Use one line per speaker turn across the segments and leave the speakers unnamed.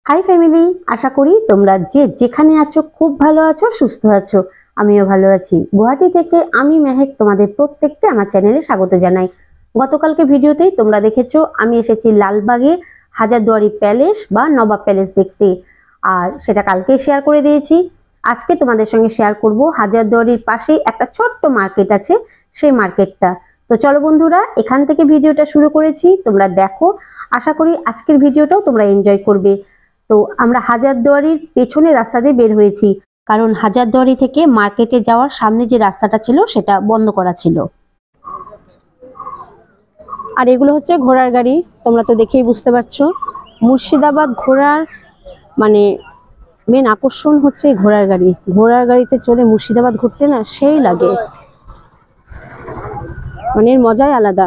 High family, আশা করি তোমরা যে যেখানে আছো খুব ভালো আছো, সুস্থ আছো। আমিও ভালো আছি। গুয়াহাটি থেকে আমি মেহেক তোমাদের প্রত্যেককে আমার চ্যানেলে স্বাগত জানাই। গতকালকে ভিডিওতেই তোমরা দেখেছো আমি এসেছি লালবাগে হাজারদুয়ারি প্যালেস বা নবাব প্যালেস দেখতে, আর সেটা কালকেই শেয়ার করে দিয়েছি। আজকে তোমাদের সঙ্গে শেয়ার করব হাজারদুয়ারির পাশেই একটা ছোট্ট মার্কেট আছে, সেই মার্কেটটা। তো চলো বন্ধুরা, এখান থেকে ভিডিওটা শুরু করেছি, তোমরা দেখো। আশা করি আজকের ভিডিওটাও তোমরা এনজয় করবে। তো আমরা হাজারদুয়ারির পেছনে রাস্তা দিয়ে বের হয়েছি, কারণ হাজারদুয়ারি থেকে মার্কেটে যাওয়ার সামনে যে রাস্তাটা ছিল সেটা বন্ধ করা ছিল। আর এগুলো হচ্ছে ঘোড়ার গাড়ি, তোমরা তো দেখেই বুঝতে পারছো। মুর্শিদাবাদ ঘোড়ার মানে মেন আকর্ষণ হচ্ছে ঘোড়ার গাড়ি। ঘোড়ার গাড়িতে চড়ে মুর্শিদাবাদ ঘুরতে না সেই লাগে, মানে এর মজাই আলাদা।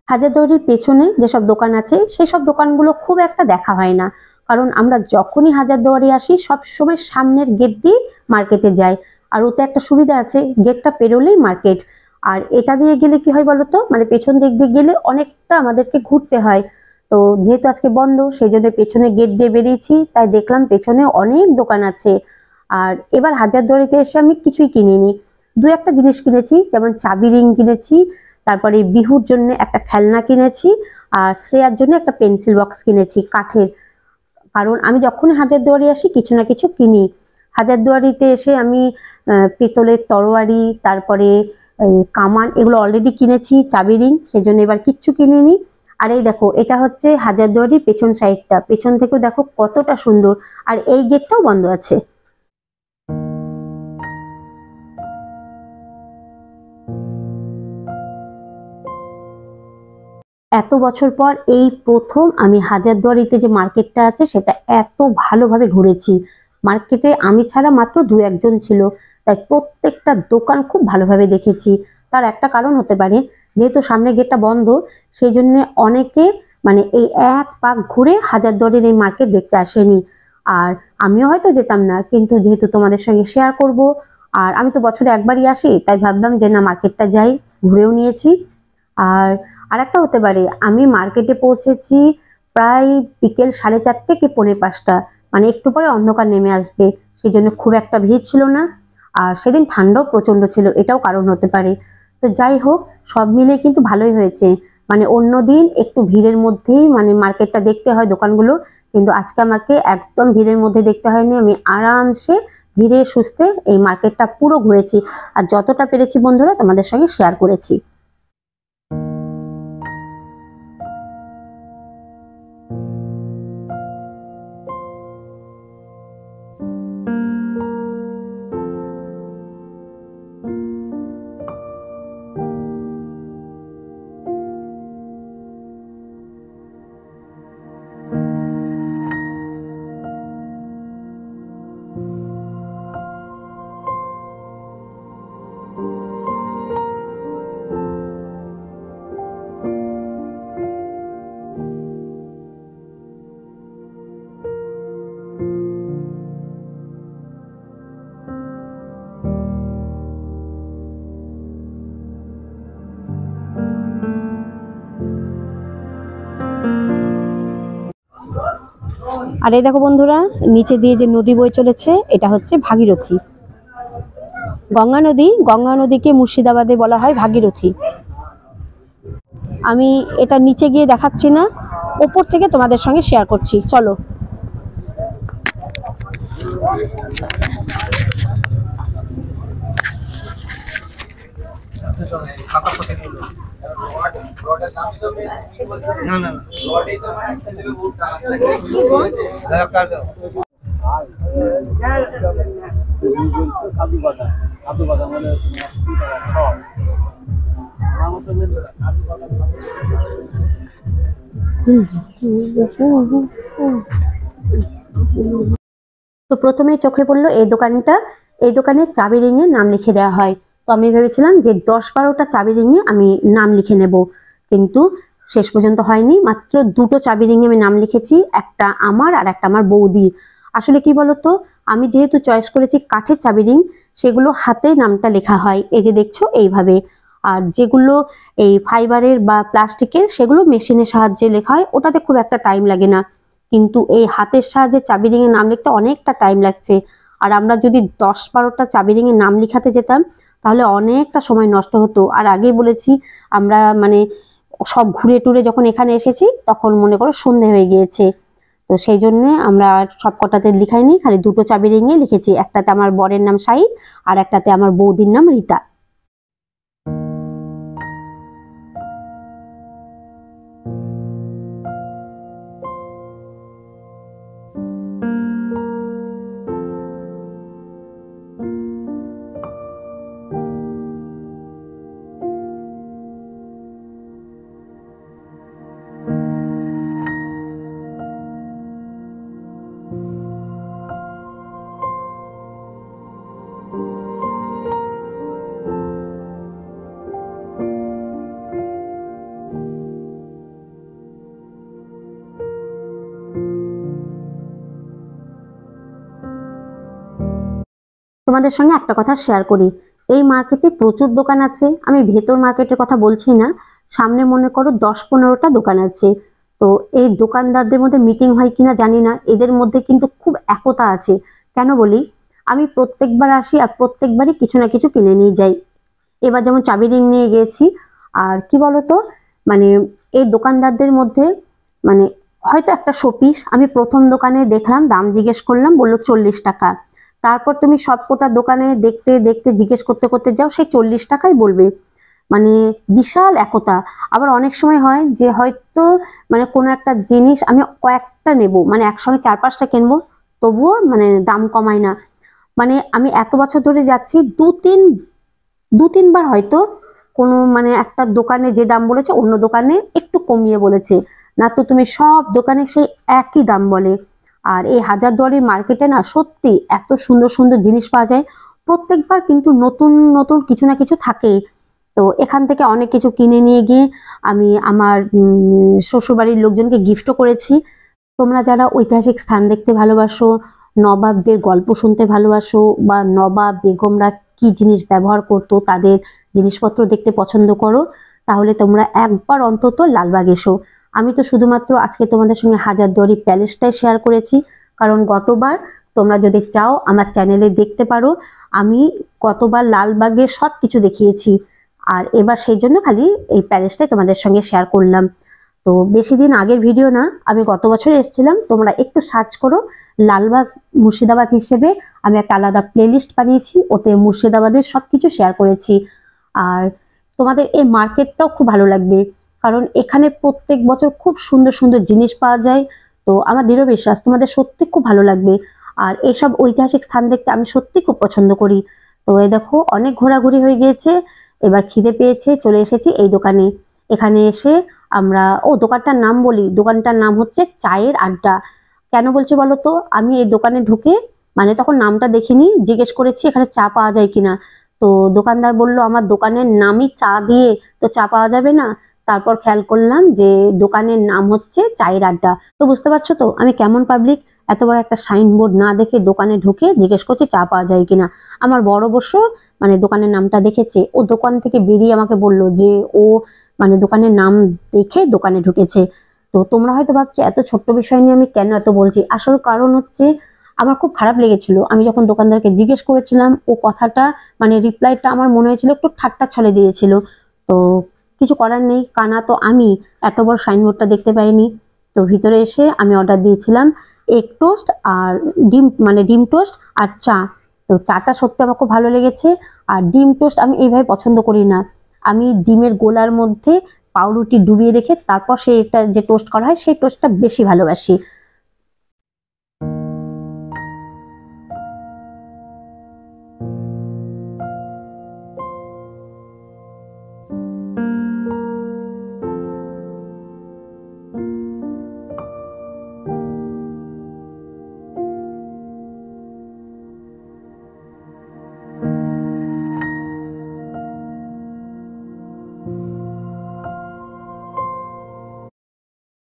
হাজারদুয়ারির পেছনে যেসব দোকান আছে সেসব দোকানগুলো খুব একটা দেখা হয় না, কারণ আমরা যখনই হাজারদুয়ারি আসি সবসময় সামনের গেট দিয়ে মার্কেটে যাই। আর ওতে একটা সুবিধা আছে, গেটটা পেরোলেই মার্কেট। আর এটা দিয়ে গেলে কি হয় বলতো, মানে পেছন দিক দিয়ে গেলে অনেকটা আমাদেরকে ঘুরতে হয়। তো যেহেতু আজকে বন্ধ, সেই জন্য পেছনে গেট দিয়ে বেরিয়েছি, তাই দেখলাম পেছনে অনেক দোকান আছে। আর এবার হাজারদুয়ারিতে এসে আমি কিছুই কিনিনি, দু একটা জিনিস কিনেছি, যেমন চাবি রিং কিনেছি, তারপরে বিহুর জন্য একটা খেলনা কিনেছি, আর শ্রেয়ার জন্য একটা পেন্সিল বক্স কিনেছি কাঠের। কারণ আমি যখনই হাজারদুয়ারি আসি কিছু না কিছু কিনি। হাজারদুয়ারিতে এসে আমি পিতলের তরোয়ারি, তারপরে কামান, এগুলো অলরেডি কিনেছি, চাবি রিং, সেজন্য এবার কিচ্ছু কিনিনি। আর এই দেখো, এটা হচ্ছে হাজারদুয়ারির পেছন সাইডটা, পেছন থেকেও দেখো কতটা সুন্দর। আর এই গেটটাও বন্ধ আছে। এত বছর পর এই প্রথম আমি হাজারদুয়ারিতে যে মার্কেটটা আছে সেটা এত ভালোভাবে ঘুরেছি। মার্কেটে আমি ছাড়া মাত্র দু একজন ছিল, তাই প্রত্যেকটা দোকান খুব ভালোভাবে দেখেছি। তার একটা কারণ হতে পারে, যেহেতু সামনে গেটটা বন্ধ, সেই জন্য অনেকে মানে এই এক পাক ঘুরে হাজারদুয়ারির এই মার্কেট দেখতে আসেনি। আর আমিও হয়তো যেতাম না, কিন্তু যেহেতু তোমাদের সঙ্গে শেয়ার করব, আর আমি তো বছরে একবারই আসি, তাই ভাবলাম যে না, মার্কেটটা যাই, ঘুরেও নিয়েছি। আর আরেকটা হতে পারে, আমি মার্কেটে পৌঁছেছি প্রায় বিকেল 4:30 কি 4:45, মানে একটু পরে অন্ধকার নেমে আসবে, সেই জন্য খুব একটা ভিড় ছিল না। আর সেদিন ঠান্ডাও প্রচন্ড ছিল, এটাও কারণ হতে পারে। তো যাই হোক, সব মিলে কিন্তু ভালোই হয়েছে। মানে অন্যদিন একটু ভিড়ের মধ্যেই মানে মার্কেটটা দেখতে হয়, দোকানগুলো, কিন্তু আজকে আমাকে একদম ভিড়ের মধ্যে দেখতে হয়নি। আমি আরামসে ধীরে সুস্থে এই মার্কেটটা পুরো ঘুরেছি, আর যতটা পেরেছি বন্ধুরা তোমাদের সঙ্গে শেয়ার করেছি। আর এই দেখো বন্ধুরা, নিচে দিয়ে যে নদী বয়ে চলেছে এটা হচ্ছে ভাগীরথী গঙ্গা নদী। গঙ্গা নদীকে মুর্শিদাবাদে বলা হয় ভাগীরথী। আমি এটা নিচে গিয়ে দেখাচ্ছি না, ওপর থেকে তোমাদের সঙ্গে শেয়ার করছি, চলো। তো প্রথমেই চোখে পড়লো এই দোকানটা। এই দোকানে চাবি রিংয়ে নাম লিখে দেওয়া হয়। তো আমি ভেবেছিলাম যে 10-12টা চাবি রিংয়ে আমি নাম লিখে নেব, কিন্তু শেষ পর্যন্ত হয়নি। মাত্র 2টো চাবি রিংয়ে আমি নাম লিখেছি, একটা আমার আর একটা আমার বৌদির। আসলে কি বলতো, আমি যেহেতু চয়েস করেছি কাঠের চাবি রিং, সেগুলো হাতে নামটা লেখা হয়, এই যে দেখছো এইভাবে। আর যেগুলো এই ফাইবারের বা প্লাস্টিকের, সেগুলো মেশিনের সাহায্যে লেখা হয়, ওটাতে খুব একটা টাইম লাগে না। কিন্তু এই হাতের সাহায্যে চাবি রিংয়ে নাম লিখতে অনেকটা টাইম লাগছে। আর আমরা যদি 10-12টা চাবি রিংয়ে নাম লিখাতে যেতাম তাহলে অনেকটা সময় নষ্ট হতো। আর আগেই বলেছি আমরা মানে সব ঘুরে টুরে যখন এখানে এসেছি তখন মনে করো সন্ধে হয়ে গিয়েছে। তো সেই জন্য আমরা সব কটাতে লিখাইনি, খালি 2টো চাবি রিংয়ে লিখেছি। একটাতে আমার বরের নাম শাহিদ আর একটাতে আমার বৌদির নাম রীতা। তোমাদের সঙ্গে একটা কথা শেয়ার করি, এই মার্কেটে প্রচুর দোকান আছে। আমি ভেতর মার্কেটের কথা বলছি না, সামনে মনে করো 10-15টা দোকান আছে। তো এই দোকানদারদের মধ্যে মিটিং হয় কিনা জানি না, এদের মধ্যে কিন্তু খুব একতা আছে। কেন বলি, আমি প্রত্যেকবার আসি আর প্রত্যেকবারই কিছু না কিছু কিনে নিয়ে যাই। এবার যেমন চাবি রিং নিয়ে গেছি। আর কি বলতো, মানে এই দোকানদারদের মধ্যে মানে হয়তো একটা শোপিস আমি প্রথম দোকানে দেখলাম, দাম জিজ্ঞেস করলাম, বললো 40 টাকা। তারপর তুমি সবকটা দোকানে দেখতে দেখতে জিজ্ঞেস করতে করতে যাও, সেই 40 টাকাই বলবে। মানে বিশাল একতা। আবার অনেক সময় হয় যে হয়তো মানে কোনো একটা জিনিস আমি কয়েকটা নেব, মানে একসঙ্গে 4-5টা কিনবো, তবুও মানে দাম কমায় না। মানে আমি এত বছর ধরে যাচ্ছি, দু তিনবার হয়তো কোনো মানে একটা দোকানে যে দাম বলেছে অন্য দোকানে একটু কমিয়ে বলেছে, না তো তুমি সব দোকানে সেই একই দাম বলে। আর এই হাজারদুয়ারির মার্কেটে না সত্যি এত সুন্দর সুন্দর জিনিস পাওয়া যায়, প্রত্যেকবার কিন্তু নতুন নতুন কিছু না কিছু থাকেই। তো এখান থেকে অনেক কিছু কিনে নিয়ে গিয়ে আমি আমার শ্বশুরবাড়ির লোকজনকে গিফটও করেছি। তোমরা যারা ঐতিহাসিক স্থান দেখতে ভালোবাসো, নবাবদের গল্প শুনতে ভালোবাসো, বা নবাব বেগমরা কি জিনিস ব্যবহার করতো তাদের জিনিসপত্র দেখতে পছন্দ করো, তাহলে তোমরা একবার অন্তত লালবাগ এসো। আমি তো শুধুমাত্র আজকে তোমাদের সঙ্গে হাজারদুয়ারি প্যালেসটাই শেয়ার করেছি, কারণ গতবার তোমরা যদি চাও আমার চ্যানেলে দেখতে পারো, আমি গতবার লালবাগের সব কিছু দেখিয়েছি। আর এবার সেই জন্য খালি এই প্যালেসটাই তোমাদের সঙ্গে শেয়ার করলাম। তো বেশি দিন আগের ভিডিও না, আমি গত বছর এসেছিলাম, তোমরা একটু সার্চ করো লালবাগ মুর্শিদাবাদ হিসেবে। আমি একটা আলাদা প্লেলিস্ট বানিয়েছি, ওতে মুর্শিদাবাদের সবকিছু শেয়ার করেছি। আর তোমাদের এই মার্কেটটাও খুব ভালো লাগবে, কারণ এখানে প্রত্যেক বছর খুব সুন্দর সুন্দর জিনিস পাওয়া যায়। তো আমার দৃঢ় বিশ্বাস তোমাদের সত্যি খুব ভালো লাগবে। আর এসব ঐতিহাসিক স্থান দেখতে আমি সত্যি খুব পছন্দ করি। তো এই দেখো অনেক ঘোরাঘুরি হয়ে গিয়েছে, এবার খিদে পেয়েছে, চলে এসেছি এই দোকানে। এখানে এসে আমরা দোকানটার নাম বলি, দোকানটার নাম হচ্ছে চায়ের আড্ডা। কেন বলছি বলো তো, আমি এই দোকানে ঢুকে মানে তখন নামটা দেখিনি, জিজ্ঞেস করেছি এখানে চা পাওয়া যায় কিনা। তো দোকানদার বলল আমার দোকানের নামই চা দিয়ে তো চা পাওয়া যাবে না। তারপর খেয়াল করলাম যে দোকানের নাম হচ্ছে চায়ের আড্ডা। তো বুঝতে পারছো তো আমি কেমন পাবলিক, এত বড় একটা সাইনবোর্ড না দেখে দোকানে ঢুকে জিজ্ঞেস করছি চা পাওয়া যায় কিনা। আমার বড় অবশ্য মানে দোকানের নামটা দেখেছে, ও দোকান থেকে বেরিয়ে আমাকে বলল যে ও মানে দোকানের নাম দেখে দোকানে ঢুকেছে। তো তোমরা হয়তো ভাবছো এত ছোট্ট বিষয় নিয়ে আমি কেন এত বলছি, আসল কারণ হচ্ছে আমার খুব খারাপ লেগেছিল। আমি যখন দোকানদারকে জিজ্ঞেস করেছিলাম, ও কথাটা মানে রিপ্লাইটা আমার মনে হয়েছিল একটু ঠাট্টা ছলে দিয়েছিল। তো কিছু করার নেই, কানা তো আমি, এত বড় সাইনবোর্ডটা দেখতে পাইনি। তো ভিতরে এসে আমি অর্ডার দিয়েছিলাম এগ টোস্ট আর ডিম, মানে ডিম টোস্ট আর চা। তো চাটা সত্যি আমার খুব ভালো লেগেছে। আর ডিম টোস্ট আমি এইভাবে পছন্দ করি না, আমি ডিমের গোলার মধ্যে পাউরুটি ডুবিয়ে রেখে তারপর সেটা যে টোস্ট করা হয় সেই টোস্টটা বেশি ভালোবাসি।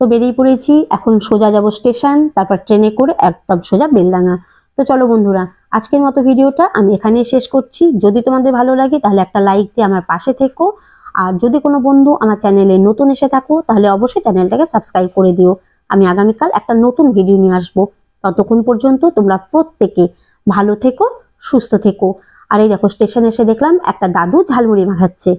তো বেরিয়ে পড়েছি, এখন সোজা যাব স্টেশন, তারপর ট্রেনে করে একদম সোজা বেলডাঙা। তো চলো বন্ধুরা, আজকের মতো ভিডিওটা আমি এখানেই শেষ করছি। যদি তোমাদের ভালো লাগে তাহলে একটা লাইক দিয়ে আমার পাশে থেকো। আর যদি কোনো বন্ধু আমার চ্যানেলে নতুন এসে থাকো তাহলে অবশ্যই চ্যানেলটাকে সাবস্ক্রাইব করে দিও। আমি আগামীকাল একটা নতুন ভিডিও নিয়ে আসবো। ততক্ষণ পর্যন্ত তোমরা প্রত্যেকে ভালো থেকো, সুস্থ থেকো। আর এই দেখো, স্টেশনে এসে দেখলাম একটা দাদু ঝালমুড়ি মাখাচ্ছে।